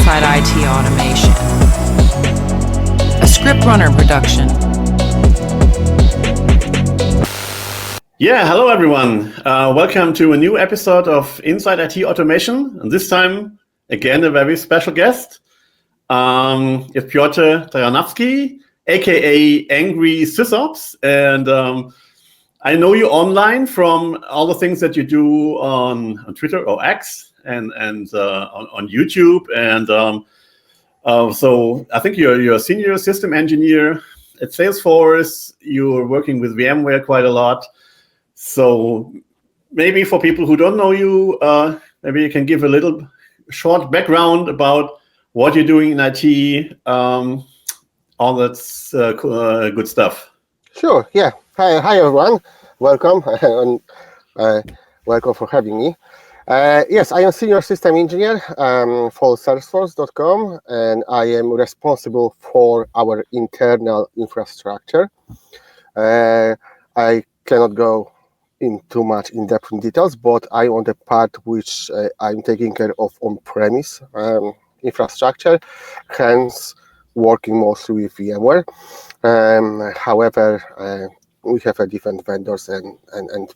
Inside IT Automation, a ScriptRunner production. Yeah, hello everyone. Welcome to a new episode of Inside IT Automation. And this time, again, a very special guest. It's Piotr Tarnawski, aka AngrySysOps. And I know you online from all the things that you do on Twitter or X and on YouTube. And so I think you're a senior system engineer at Salesforce. You're working with VMware quite a lot. So maybe for people who don't know you, maybe you can give a little short background about what you're doing in IT, all that's good stuff. Sure, yeah. Hi everyone. Welcome, and welcome for having me. Yes, I am senior system engineer for Salesforce.com, and I am responsible for our internal infrastructure. I cannot go in too much in-depth details, but I'm on the part which I'm taking care of on-premise infrastructure, hence working mostly with VMware. However, we have a different vendors and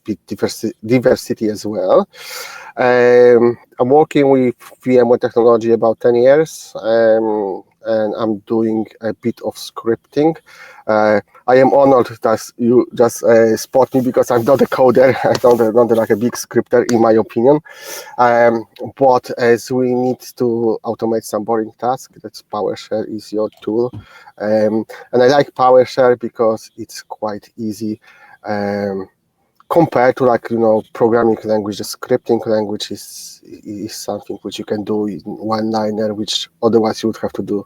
big diversity as well. I'm working with VMware technology about 10 years, and I'm doing a bit of scripting. I am honored that you just spot me because I'm not a coder. I'm not like a big scripter, in my opinion. But as we need to automate some boring tasks, that's PowerShell is your tool. And I like PowerShell because it's quite easy compared to programming language. The scripting language is something which you can do in one-liner, which otherwise you would have to do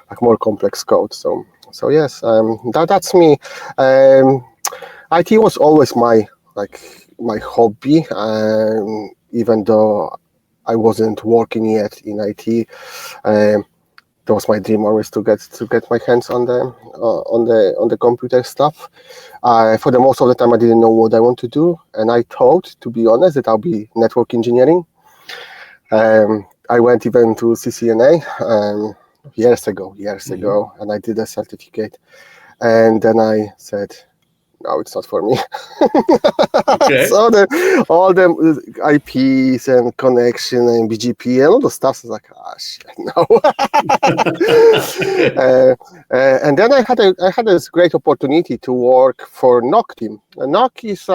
like more complex code. So yes, that's me. IT was always my hobby, even though I wasn't working yet in IT. That was my dream always to get my hands on the computer stuff. For the most of the time, I didn't know what I want to do, and I thought, to be honest, that I'll be network engineering. I went even to CCNA years ago, and I did a certificate, and then I said, no, it's not for me. Okay. So all the IPs and connection and BGP and all the stuff is like, shit, no. And then I had this great opportunity to work for NOC team. And NOC is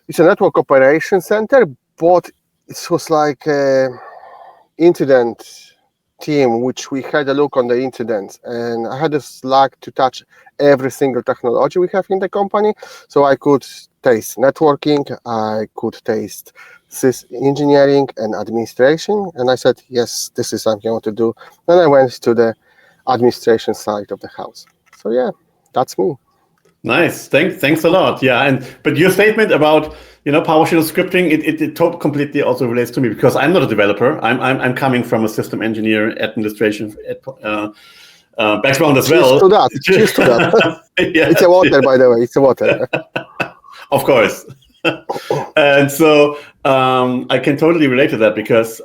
it's a network operation center, but it was like a incident team, which we had a look on the incidents, and I had a slack to touch every single technology we have in the company. So I could taste networking, I could taste sys engineering and administration, and I said, yes, this is something I want to do. Then I went to the administration side of the house. So yeah, that's me. Nice. Thanks a lot. Yeah, but your statement about PowerShell scripting, it completely also relates to me because I'm not a developer. I'm coming from a system engineer administration background as well. Cheers to that. Yeah, it's a water, by the way. It's a water. Of course. And so I can totally relate to that because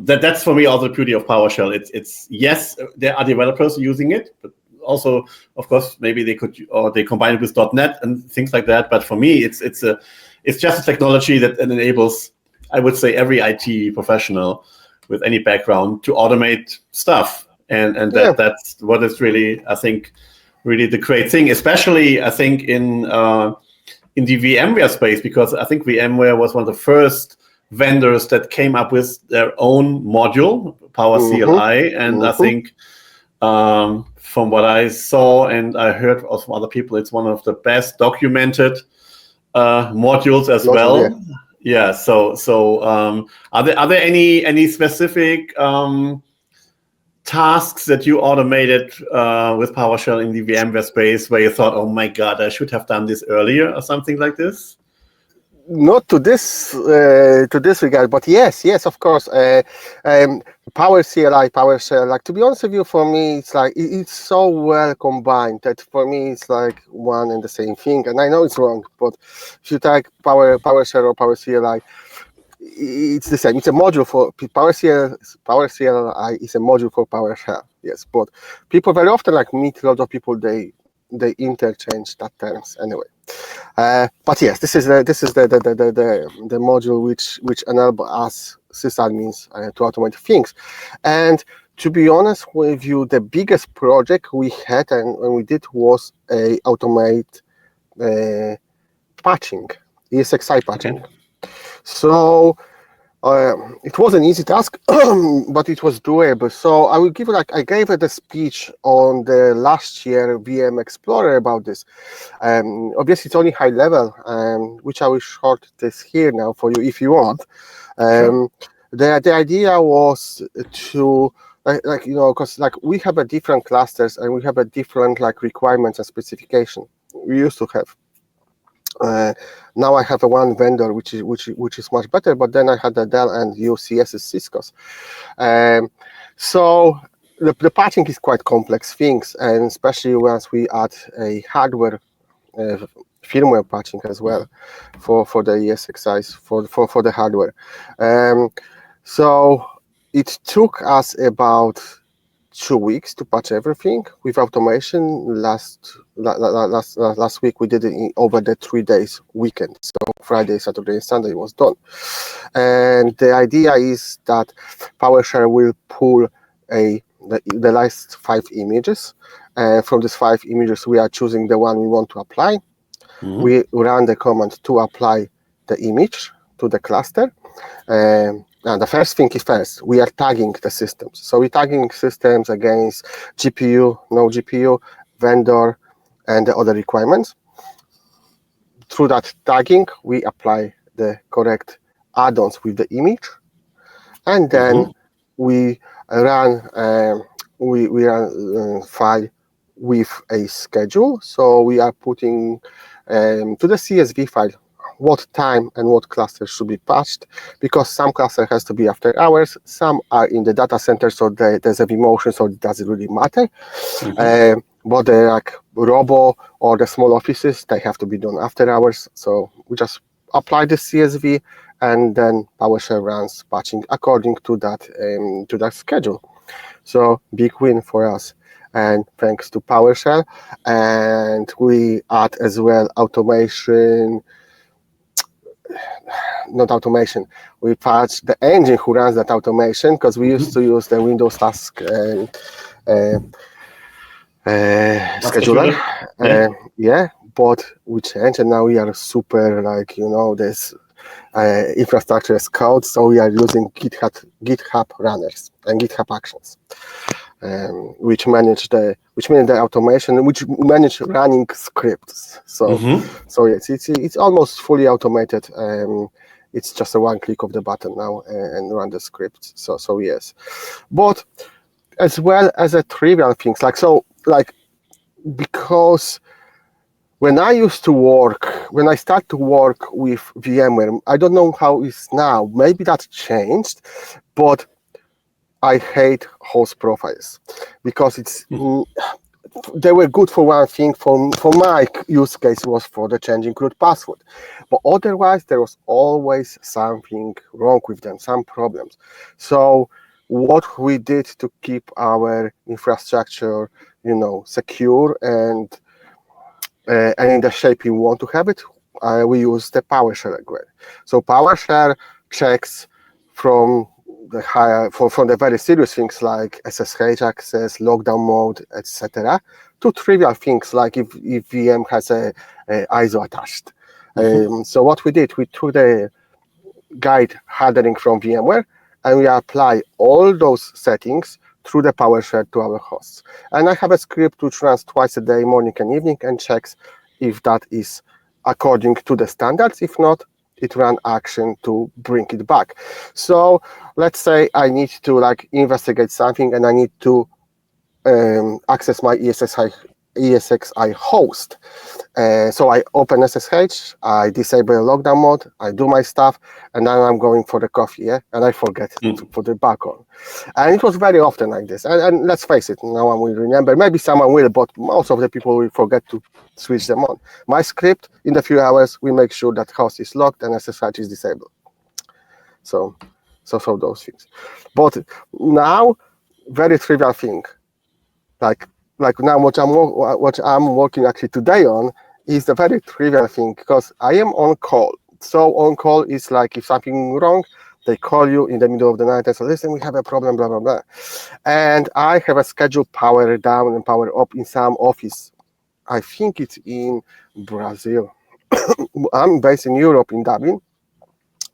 that's for me also the beauty of PowerShell. It's yes, there are developers using it, but also, of course, maybe they combine it with .NET and things like that. But for me, it's just a technology that enables, I would say, every IT professional with any background to automate stuff. And that's what is really, I think, really the great thing, especially, I think, in the VMware space, because I think VMware was one of the first vendors that came up with their own module, PowerCLI. And I think from what I saw and I heard from other people, it's one of the best documented modules as well. Yeah. So are there any specific tasks that you automated with PowerShell in the VMware space where you thought, oh my God, I should have done this earlier or something like this? Not to this regard, but yes, of course. PowerCLI, like, to be honest with you, for me, it's like it's so well combined that for me it's like one and the same thing. And I know it's wrong, but if you type PowerShell or PowerCLI, it's the same. It's a module for PowerShell. PowerShell is a module for PowerShell. Yes, but people very often, like meet a lot of people, they interchange that terms anyway. But yes, this is the module which enable us sysadmins to automate things. And to be honest with you, the biggest project we had and we did was a automate patching, ESXi patching. Okay. So it was an easy task, but it was doable. So I will give I gave it a speech on the last year VM Explorer about this. Obviously, it's only high level, which I will short this here now for you if you want. Sure. The idea was to because we have a different clusters and we have a different requirements and specification. We used to have. Now I have a one vendor which is much better, but then I had the Dell and UCS's Cisco's. So the patching is quite complex things, and especially once we add a hardware firmware patching as well for the ESXi's for the hardware. So it took us about 2 weeks to patch everything with automation. Last week we did it over the 3 days weekend, so Friday, Saturday, and Sunday was done. And the idea is that PowerShell will pull the last 5 images. From these 5 images, we are choosing the one we want to apply. Mm-hmm. We run the command to apply the image to the cluster. And the first thing is first, we are tagging the systems. So we're tagging systems against GPU, no GPU, vendor, and the other requirements. Through that tagging, we apply the correct add-ons with the image, and then we run file with a schedule. So we are putting to the CSV file what time and what cluster should be patched, because some cluster has to be after hours, some are in the data center, so there's a vMotion, so it doesn't really matter. But the Robo or the small offices, they have to be done after hours. So we just apply the CSV, and then PowerShell runs patching according to that schedule. So big win for us, and thanks to PowerShell. And we add as well automation. Not automation. We patch the engine who runs that automation, because we used to use the Windows Task scheduler. But we changed, and now we are super this infrastructure as code. So we are using GitHub runners and GitHub actions, which manage the automation, which manage running scripts. So it's almost fully automated. It's just a one click of the button now and run the scripts. So yes, but as well as a trivial things because when I start to work with VMware, I don't know how it's now. Maybe that changed, but I hate host profiles, because they were good for one thing. For my use case was for the changing root password, but otherwise there was always something wrong with them, some problems. So what we did to keep our infrastructure, secure and in the shape we want to have it, we use the PowerShell again. So PowerShell checks from the very serious things like SSH access, lockdown mode, etc., to trivial things like if VM has a ISO attached. So what we did, we took the guide handling from VMware, and we apply all those settings through the PowerShell to our hosts. And I have a script which runs twice a day, morning and evening, and checks if that is according to the standards. If not, it runs action to bring it back. So let's say I need to investigate something, and I need to access my ESXi host. So I open SSH, I disable lockdown mode, I do my stuff, and then I'm going for the coffee, and I forget to put it back on. And it was very often like this. And let's face it, no one will remember. Maybe someone will, but most of the people will forget to switch them on. My script, in a few hours, we make sure that host is locked and SSH is disabled. So those things. But now, very trivial thing, like now what I'm working actually today on is a very trivial thing, because I am on call. So on call is like if something wrong, they call you in the middle of the night and say, listen, we have a problem, blah, blah, blah. And I have a scheduled power down and power up in some office. I think it's in Brazil. I'm based in Europe, in Dublin.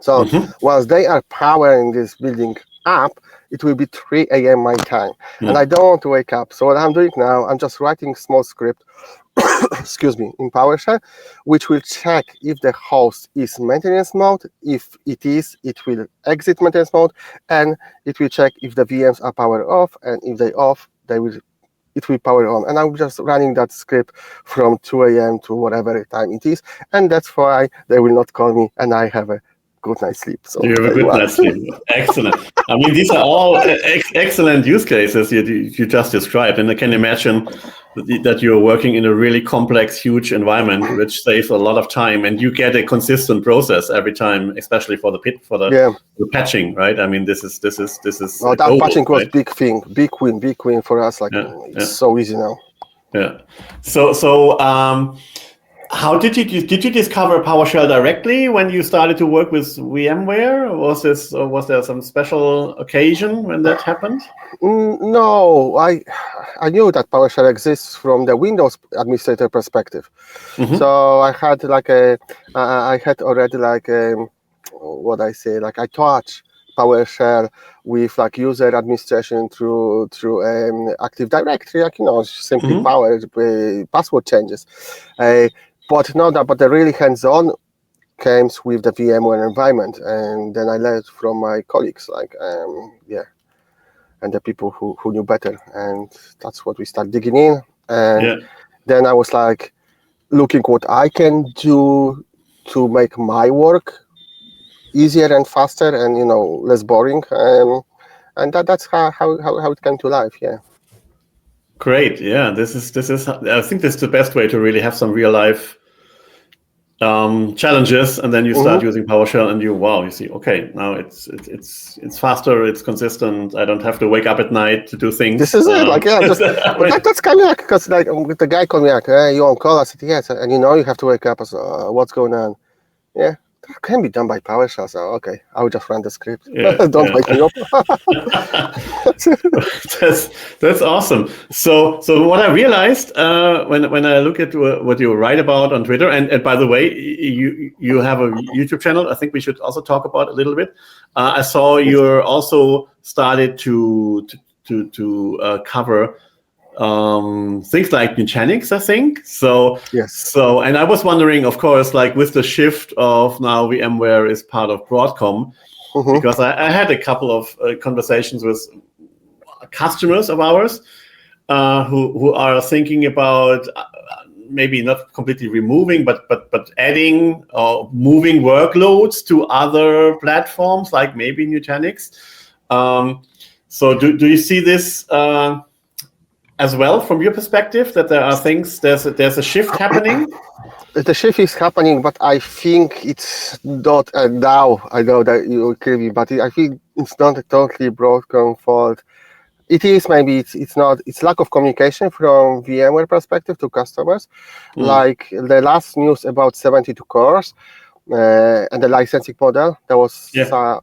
So once they are powering this building up, it will be 3 a.m. my time. And I don't want to wake up. So what I'm doing now, I'm just writing a small script, excuse me, in PowerShell, which will check if the host is maintenance mode. If it is, it will exit maintenance mode, and it will check if the VMs are powered off, and if they off, it will power on. And I'm just running that script from 2 a.m. to whatever time it is, and that's why they will not call me, and I have a good night's sleep. So you have a good night's sleep. Excellent. I mean, these are all excellent use cases you just described, and I can imagine that you're working in a really complex, huge environment, which saves a lot of time, and you get a consistent process every time, especially for the patching, right? I mean, this is. Oh, that patching was big thing, big win for us. It's so easy now. Yeah. So. How did you discover PowerShell directly when you started to work with VMware? Was there some special occasion when that happened? No, I knew that PowerShell exists from the Windows administrator perspective. So I had I taught PowerShell with user administration through Active Directory, simply password changes. But the really hands-on came with the VMware environment, and then I learned from my colleagues, and the people who knew better, and that's what we started digging in. And then I was looking what I can do to make my work easier and faster, and less boring, and that's how it came to life. Yeah. Great. Yeah, this is. I think this is the best way to really have some real life challenges, and then you start using PowerShell, and you see, okay, now it's faster, it's consistent. I don't have to wake up at night to do things. This is it. But that's kind of because the guy called me hey, you on call? I said yes, and you have to wake up. I said, what's going on? Yeah. That can be done by PowerShell. So okay, I will just run the script. Don't wake me up. That's awesome. So what I realized when I look at what you write about on Twitter, and by the way, you have a YouTube channel. I think we should also talk about a little bit. I saw you're also started to cover things like Nutanix, I think. So yes. So, and I was wondering, of course, with the shift of now VMware is part of Broadcom, because I had a couple of conversations with customers of ours who are thinking about maybe not completely removing, but adding or moving workloads to other platforms, like maybe Nutanix. So do you see this as well, from your perspective, that there are things, there's a shift happening? The shift is happening, but I think it's not. Now I know that you will kill me, but I think it's not a totally Broadcom fault. It is, maybe it's not. It's lack of communication from VMware perspective to customers. Like the last news about 72 cores and the licensing model, that was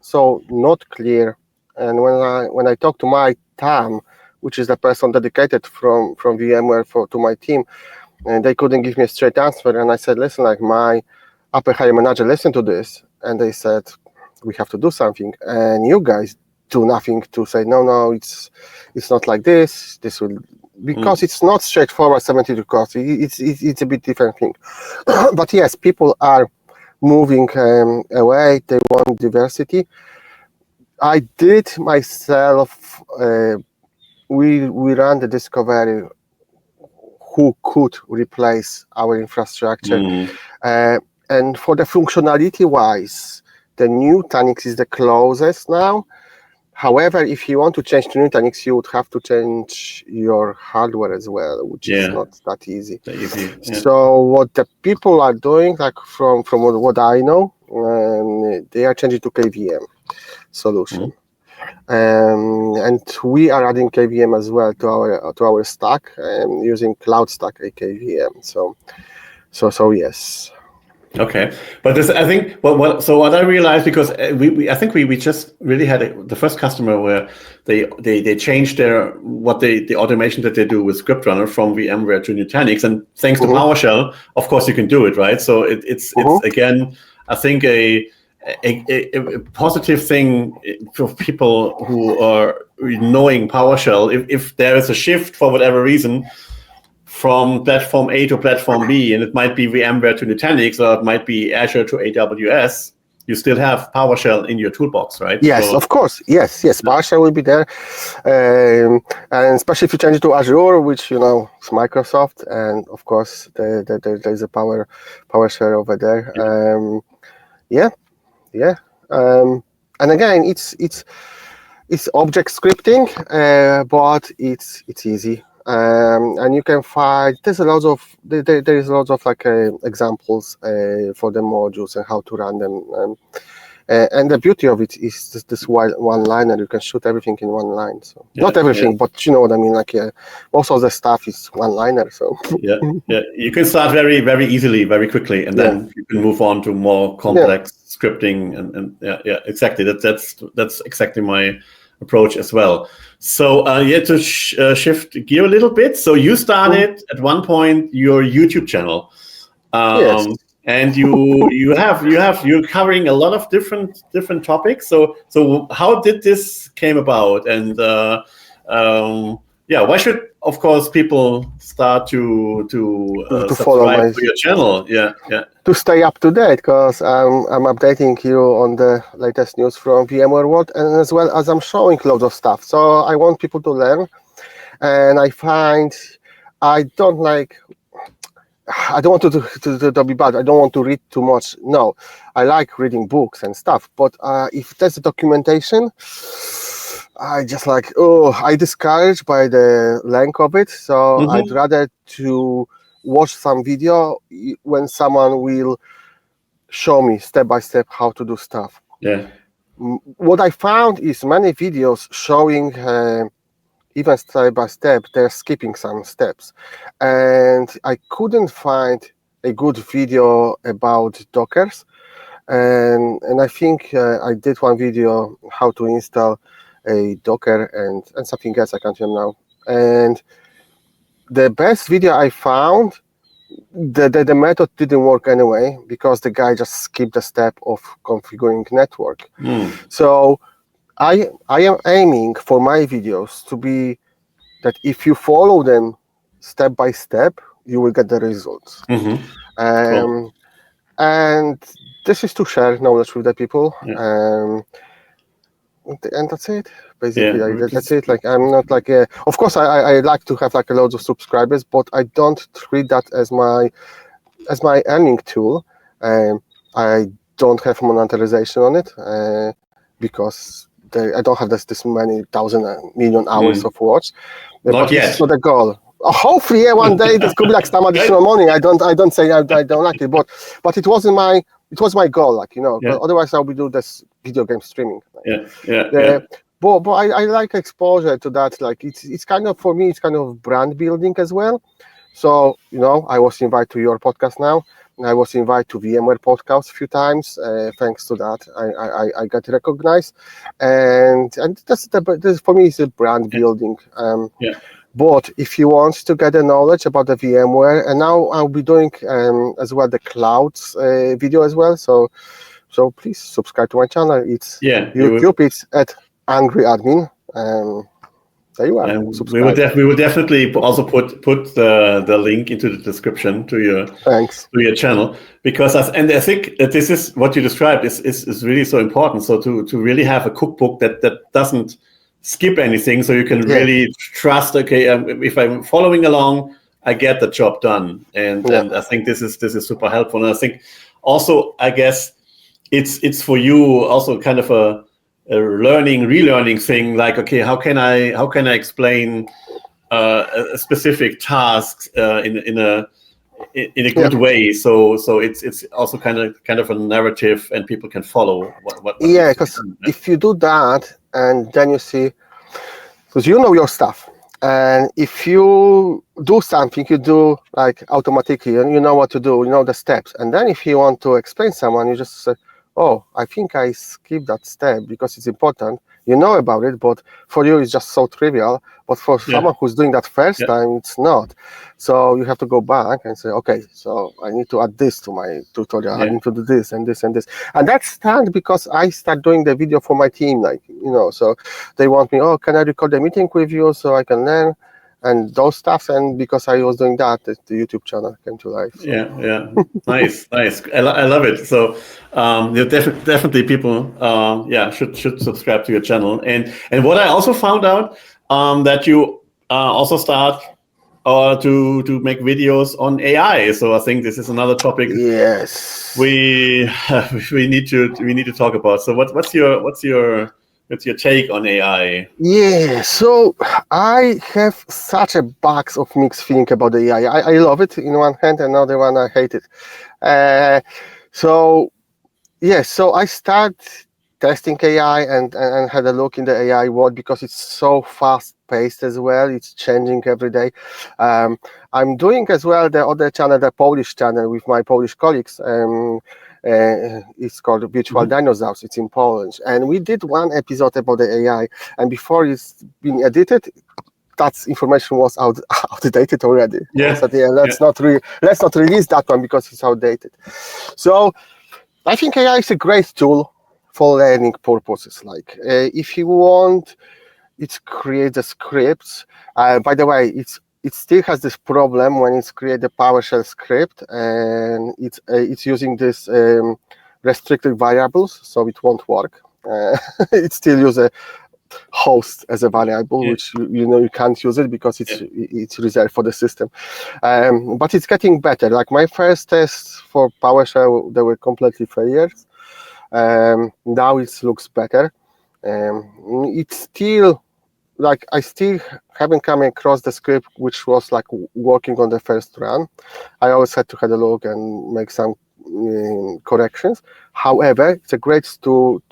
so not clear. And when I talked to my TAM, which is the person dedicated from VMware to my team, and they couldn't give me a straight answer. And I said, listen, my upper higher manager listened to this, and they said, we have to do something. And you guys do nothing to say, no, it's not like this. This will, because it's not straightforward 72 cores. It's a bit different thing. But yes, people are moving away. They want diversity. I did myself. We ran the discovery who could replace our infrastructure. And for the functionality wise, the Nutanix is the closest now. However, if you want to change to Nutanix, you would have to change your hardware as well, which is not that easy. So what the people are doing, like from what I know, they are changing to KVM solution. And we are adding KVM as well to our stack, using Cloud Stack KVM. So yes. Okay, but this, I think, so what I realized, because I think we just really had the first customer where they changed the automation that they do with ScriptRunner from VMware to Nutanix, and thanks to PowerShell, of course, you can do it, right? So it's again, I think a positive thing for people who are knowing PowerShell. If there is a shift for whatever reason from platform A to platform B, and it might be VMware to Nutanix, or it might be Azure to AWS, you still have PowerShell in your toolbox, right? Yes, of course. Yes, PowerShell will be there, and especially if you change it to Azure, which is Microsoft, and of course there's a PowerShell over there. And again, it's object scripting, but it's easy. And you can find there is lots of like examples for the modules and how to run them. And the beauty of it is this one liner. You can shoot everything in one line. So not everything, but you know what I mean. Like most of the stuff is one liner. So you can start very, very easily, very quickly, and then you can move on to more complex scripting. And exactly. That's exactly my approach as well. So to shift gear a little bit. So you started at one point your YouTube channel. And you're covering a lot of different topics. So how did this came about? And why should, of course, people start to subscribe to your channel? To stay up to date, because I'm updating you on the latest news from VMware world, and as well as I'm showing loads of stuff. So I want people to learn, and I find I don't want to be bad. I don't want to read too much. No, I like reading books and stuff. But if there's a documentation, I just I discouraged by the length of it. So I'd rather to watch some video when someone will show me step by step how to do stuff. What I found is many videos showing even step by step, they're skipping some steps. And I couldn't find a good video about Dockers. And I think I did one video how to install a Docker and something else, I can't remember now. And the best video I found, the method didn't work anyway, because the guy just skipped the step of configuring network. So I am aiming for my videos to be that if you follow them step by step, you will get the results. Cool. And this is to share knowledge with the people. And that's it, basically. That's it. Like, I'm not like of course I like to have like a loads of subscribers, but I don't treat that as my earning tool. I don't have monetization on it because I don't have this many million hours of watch. Not yet. It's not a goal. Hopefully, one day this could be like some additional money. I don't say I don't like it, but it was my goal, like, otherwise I'll be doing this video game streaming. But I like exposure to that. Like it's kind of, for me, it's kind of brand building as well. So I was invited to your podcast now. I was invited to VMware podcast a few times. Thanks to that, I got recognized, and this for me is a brand building. But if you want to get the knowledge about the VMware, and now I'll be doing as well the clouds video as well. So please subscribe to my channel. It's YouTube. It's at AngryAdmin. There you are. And we will definitely also put the link into the description to your channel, because I think that this is what you described is really so important. So to really have a cookbook that doesn't skip anything, so you can really trust. Okay, if I'm following along, I get the job done, and I think this is super helpful. And I think also, I guess it's for you also kind of relearning thing. Like, okay, how can I explain a specific task in a good way? So it's also kind of a narrative, and people can follow what Yeah, needs to be because done. if you do that, and then you see, because you know your stuff, and if you do something, you do like automatically, and you know what to do, you know the steps, and then if you want to explain someone, you just say, oh, I think I skipped that step because it's important. You know about it, but for you it's just so trivial. But for someone who's doing that first time, it's not. So you have to go back and say, okay, so I need to add this to my tutorial. I need to do this and this and this. And that's started because I start doing the video for my team, like, so they want me, oh, can I record a meeting with you so I can learn? And those stuff, and because I was doing that, the YouTube channel came to life. So. Yeah. Nice. I love it. So, definitely people, should subscribe to your channel. And what I also found out, that you also start to make videos on AI. So I think this is another topic. Yes. We need to talk about. So what's your take on AI? Yeah, so I have such a box of mixed feeling about the AI. I love it in one hand, and another one I hate it. So I start testing AI and had a look in the AI world because it's so fast paced as well. It's changing every day. I'm doing as well the other channel, the Polish channel with my Polish colleagues. It's called Virtual Dinosaurs. It's in Poland, and we did one episode about the AI. And before it's been edited, that information was outdated already. Yeah. So let's not release that one because it's outdated. So I think AI is a great tool for learning purposes. Like if you want, it creates the scripts. By the way, it still has this problem when it's create a PowerShell script, and it's using this restricted variables, so it won't work. It still uses a host as a variable, which you can't use it because it's reserved for the system. But it's getting better. Like my first tests for PowerShell, they were completely failures. Now it looks better. It's still like I still haven't come across the script which was like working on the first run. I always had to have a look and make some corrections. However, it's a great tool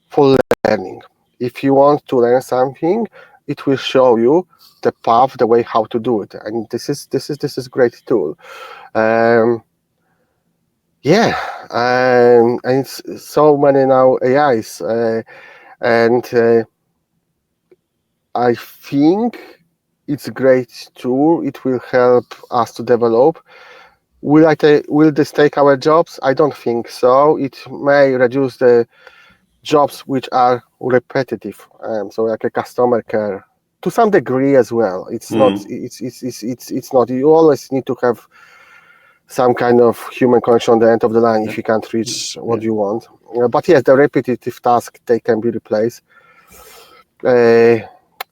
for learning. If you want to learn something, it will show you the path, the way how to do it, and this is great tool. And it's so many now AIs, and I think it's a great tool. It will help us to develop. Will this take our jobs? I don't think so. It may reduce the jobs which are repetitive, so like a customer care to some degree as well. It's not. It's not. You always need to have some kind of human connection on the end of the line if you can't reach what you want. But yes, the repetitive task, they can be replaced.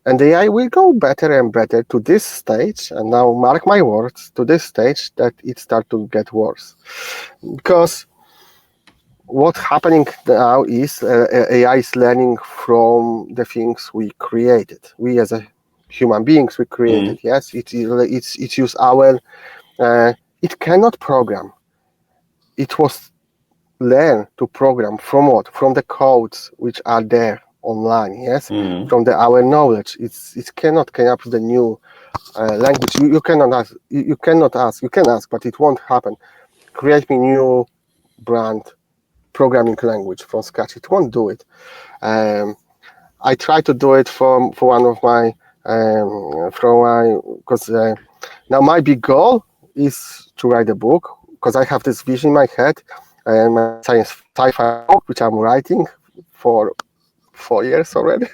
And the AI will go better and better to this stage, and now mark my words, to this stage that it starts to get worse. Because what's happening now is AI is learning from the things we created. We as a human beings, we created. Yes, it's use our. It cannot program. It was learned to program from what? From the codes which are there online. Yes, from our knowledge. It cannot come up with the new language. You cannot ask. You cannot ask. You can ask, but it won't happen. Create me new brand programming language from scratch. It won't do it. I try to do it for one of my because now my big goal is to write a book, because I have this vision in my head, and my sci-fi book, which I'm writing for 4 years already.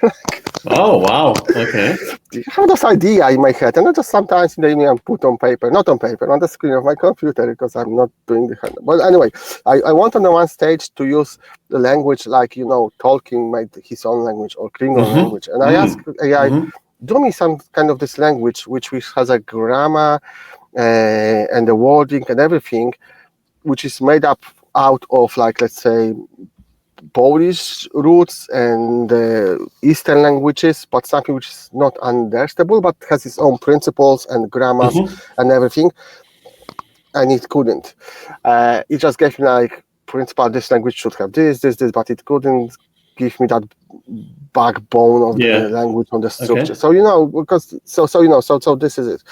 Oh wow! Okay. I have this idea in my head, and I just sometimes in the evening I put on paper, not on paper, on the screen of my computer, because I'm not doing the hand. But anyway, I want on the one stage to use the language like Tolkien made his own language, or Klingon language, and I ask AI, do me some kind of this language which has a grammar and the wording and everything, which is made up out of, like, let's say Polish roots and Eastern languages, but something which is not understandable, but has its own principles and grammars and everything. And it couldn't. It just gave me like, principle, this language should have this, but it couldn't give me that backbone of the language on the structure. So so this is it.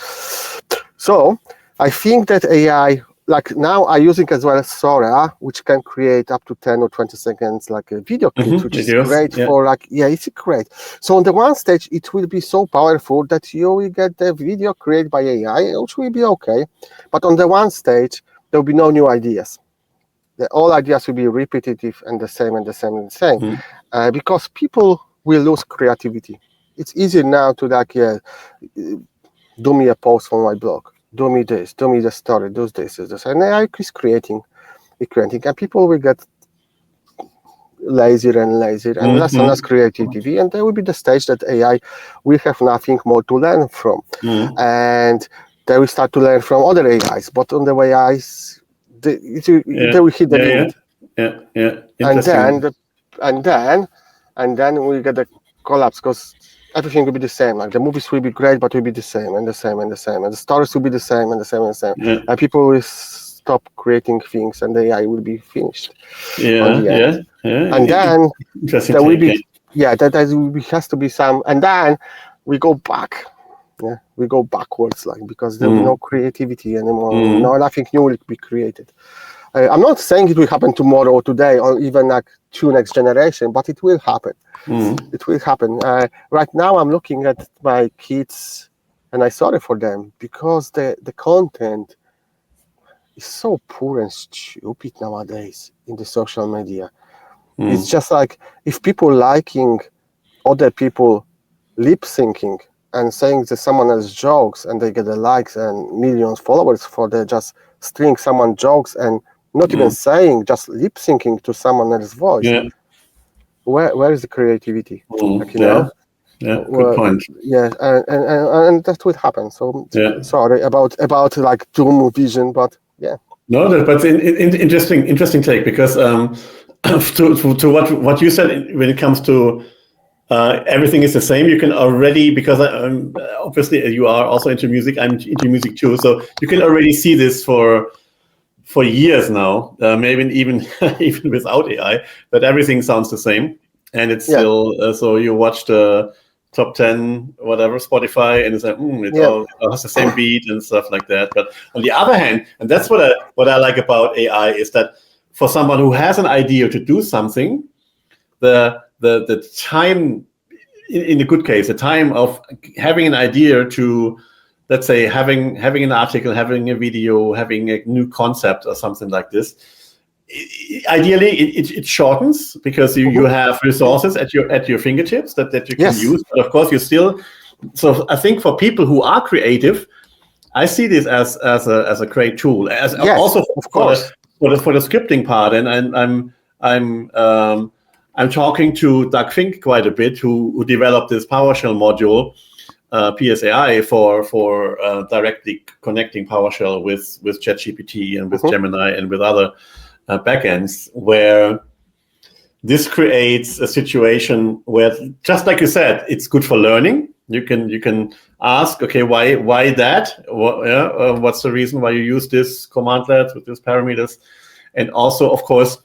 So I think that AI, like now I'm using as well Sora, which can create up to 10 or 20 seconds like a video clip, which is great for like, it's great. So on the one stage, it will be so powerful that you will get the video created by AI, which will be okay. But on the one stage, there will be no new ideas. All ideas will be repetitive and the same and the same and the same, because people will lose creativity. It's easy now to like, do me a post on my blog, do me this, do me the story, do this, and AI is creating, and people will get lazier and lazier and less and less creativity, and there will be the stage that AI will have nothing more to learn from, and they will start to learn from other AIs, but on the way AIs, they will hit the limit. And then we get a collapse, because everything will be the same. Like the movies will be great, but will be the same and the same and the same, and the stories will be the same and the same and the same. And people will stop creating things, and the AI will be finished. And then there will be there has to be some, and then we go back. We go backwards, like, because there will be no creativity anymore. Nothing new will be created. I'm not saying it will happen tomorrow or today or even like to next generation, but it will happen. It will happen. Right now, I'm looking at my kids, and I'm sorry for them, because the content is so poor and stupid nowadays in the social media. It's just like, if people liking other people lip syncing and saying that someone else jokes, and they get the likes and millions followers for the just string someone jokes and not even saying, just lip syncing to someone else's voice. Where is the creativity? Like, good point. And that will happen. So sorry about like doom vision, but No, but interesting take, because to what you said when it comes to everything is the same. You can already, because obviously you are also into music. I'm into music too, so you can already see this for years now. Maybe even without AI, but everything sounds the same, and it's still. So you watch the top 10, whatever, Spotify, and it's like all has the same beat and stuff like that. But on the other hand, and that's what I like about AI, is that for someone who has an idea to do something, the time, in a good case, the time of having an idea to, let's say, having an article, having a video, having a new concept or something like this, ideally it shortens, because you have resources at your fingertips that you can use. But of course, you still. So I think for people who are creative, I see this as a great tool. Also of course, for the scripting part, and I'm talking to Doug Fink quite a bit, who developed this PowerShell module, PSAI, for directly connecting PowerShell with ChatGPT and with Gemini and with other backends, where this creates a situation where, just like you said, it's good for learning. You can ask, okay, why that? What's the reason why you use this commandlet with these parameters? And also, of course,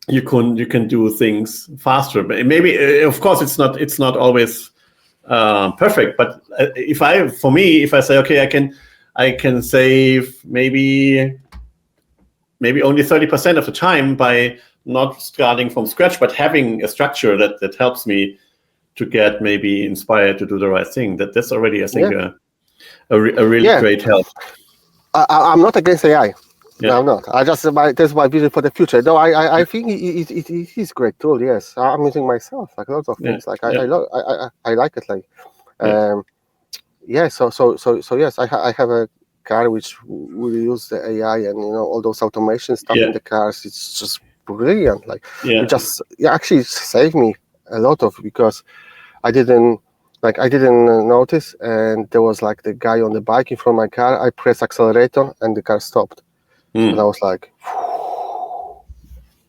you can do things faster. But maybe, of course, it's not always perfect. But if I say, okay, I can save maybe only 30% of the time by not starting from scratch, but having a structure that helps me to get maybe inspired to do the right thing. That's already, I think, a really great help. I'm not against AI. Yeah. No, I'm not. That's my vision for the future. Though I think it is a great tool. Yes, I'm using myself, like lots of things. Like I like it. Like, So yes, I have a car which will use the AI and all those automation stuff in the cars. It's just brilliant. Like it actually saved me a lot of, because I didn't notice, and there was like the guy on the bike in front of my car. I pressed accelerator and the car stopped. And I was like,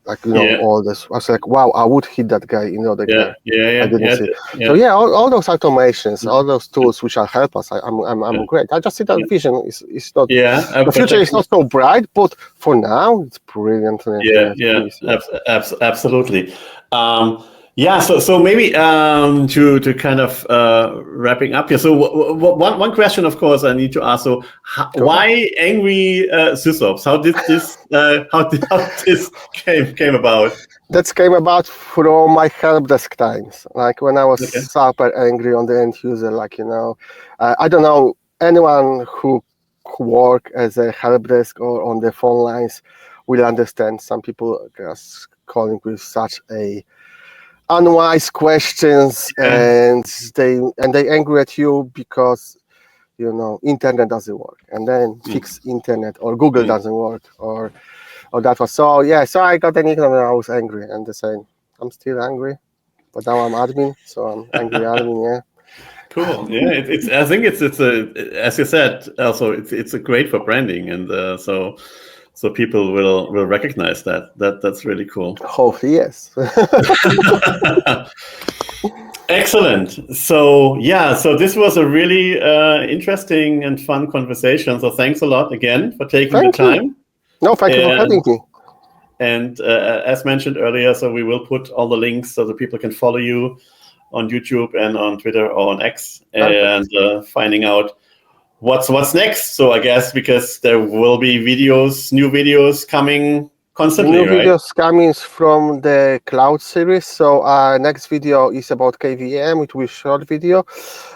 like all this. I was like, wow, I would hit that guy, the game. I didn't see. So all those automations, all those tools which will help us. I'm great. I just see that vision is not. The future is not so bright, but for now it's brilliant. Absolutely. So maybe to kind of wrapping up here. So one question, of course, I need to ask. So why AngrySysOps? How did this came about? That came about from my help desk times. Like when I was super angry on the end user. I don't know anyone who work as a help desk or on the phone lines will understand. Some people just calling with such a unwise questions, and they angry at you because internet doesn't work, and then fix internet, or Google doesn't work, or that was so I got an email and I was angry, and they saying I'm still angry, but now I'm admin, so I'm angry admin. Cool. It's I think it's a, as you said, also it's a great for branding, and so people will recognize that's really cool. Hopefully, yes. Excellent. So this was a really interesting and fun conversation. So thanks a lot again for taking the time. No, thank you for having me. And as mentioned earlier, so we will put all the links so that people can follow you on YouTube and on Twitter or on X, and finding out what's next. So I guess because there will be new videos coming constantly, new videos coming from the cloud series. So our next video is about KVM. It will be a short video,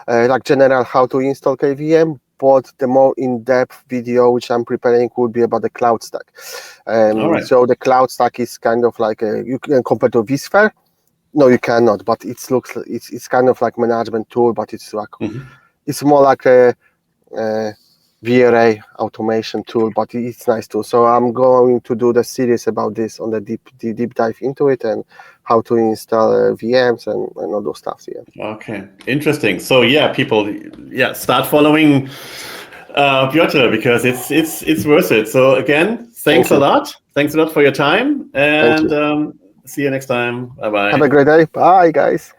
like general how to install KVM. But the more in-depth video which I'm preparing will be about the cloud stack. So the cloud stack is kind of like you can compare to vSphere. No, you cannot. But it's kind of like management tool, but it's like it's more like a VRA automation tool, but it's nice too. So I'm going to do the series about this on the deep dive into it and how to install VMs and all those stuff. Okay, interesting. So people, start following Piotr, because it's worth it. So again, thanks a lot. Thanks a lot for your time, and see you next time. Bye bye. Have a great day. Bye, guys.